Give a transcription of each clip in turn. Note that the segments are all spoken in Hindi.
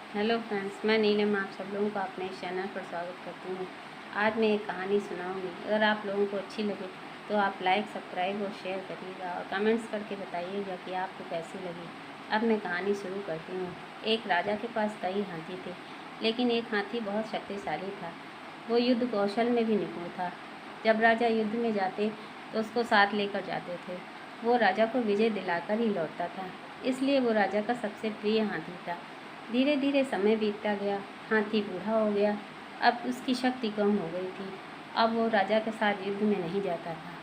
हेलो फ्रेंड्स, मैं नीलम आप सब लोगों को अपने चैनल पर स्वागत करती हूँ। आज मैं एक कहानी सुनाऊंगी। अगर आप लोगों को अच्छी लगे तो आप लाइक, सब्सक्राइब और शेयर करिएगा और कमेंट्स करके बताइएगा कि आपको कैसी लगी। अब मैं कहानी शुरू करती हूँ। एक राजा के पास कई हाथी थे, लेकिन एक हाथी बहुत शक्तिशाली था। वो युद्ध कौशल में भी निपुण था। जब राजा युद्ध में जाते तो उसको साथ लेकर जाते थे। वो राजा को विजय दिलाकर ही लौटता था, इसलिए वो राजा का सबसे प्रिय हाथी था। धीरे धीरे समय बीतता गया। हाथी बूढ़ा हो गया। अब उसकी शक्ति कम हो गई थी। अब वो राजा के साथ युद्ध में नहीं जाता था।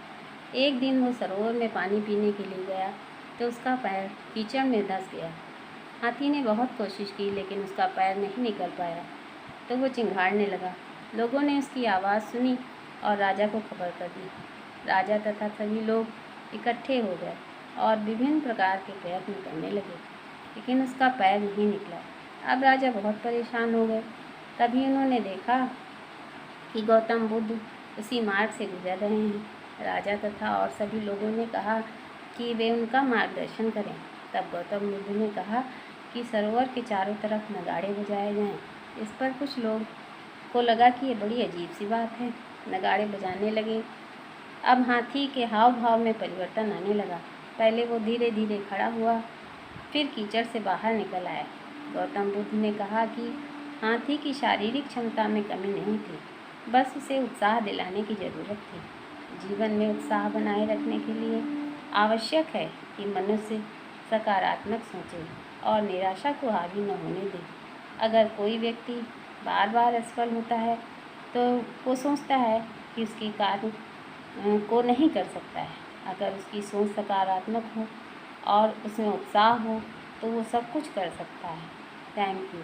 एक दिन वो सरोवर में पानी पीने के लिए गया तो उसका पैर कीचड़ में धंस गया। हाथी ने बहुत कोशिश की, लेकिन उसका पैर नहीं निकल पाया। तो वो चिंघाड़ने लगा। लोगों ने उसकी आवाज़ सुनी और राजा को खबर कर दी। राजा तथा सभी लोग इकट्ठे हो गए और विभिन्न प्रकार के प्रयत्न करने लगे, लेकिन उसका पैर नहीं निकला। अब राजा बहुत परेशान हो गए। तभी उन्होंने देखा कि गौतम बुद्ध उसी मार्ग से गुजर रहे हैं। राजा तथा और सभी लोगों ने कहा कि वे उनका मार्गदर्शन करें। तब गौतम बुद्ध ने कहा कि सरोवर के चारों तरफ नगाड़े बजाए जाएं। इस पर कुछ लोग को लगा कि ये बड़ी अजीब सी बात है। नगाड़े बजाने लगे। अब हाथी के हाव भाव में परिवर्तन आने लगा। पहले वो धीरे धीरे खड़ा हुआ, फिर कीचड़ से बाहर निकल आया। गौतम बुद्ध ने कहा कि हाथी की शारीरिक क्षमता में कमी नहीं थी, बस उसे उत्साह दिलाने की ज़रूरत थी। जीवन में उत्साह बनाए रखने के लिए आवश्यक है कि मनुष्य सकारात्मक सोचे और निराशा को हावी न होने दे। अगर कोई व्यक्ति बार बार असफल होता है तो वो सोचता है कि उसकी कार्य को नहीं कर सकता है। अगर उसकी सोच सकारात्मक हो और उसमें उत्साह हो तो वो सब कुछ कर सकता है। Thank you.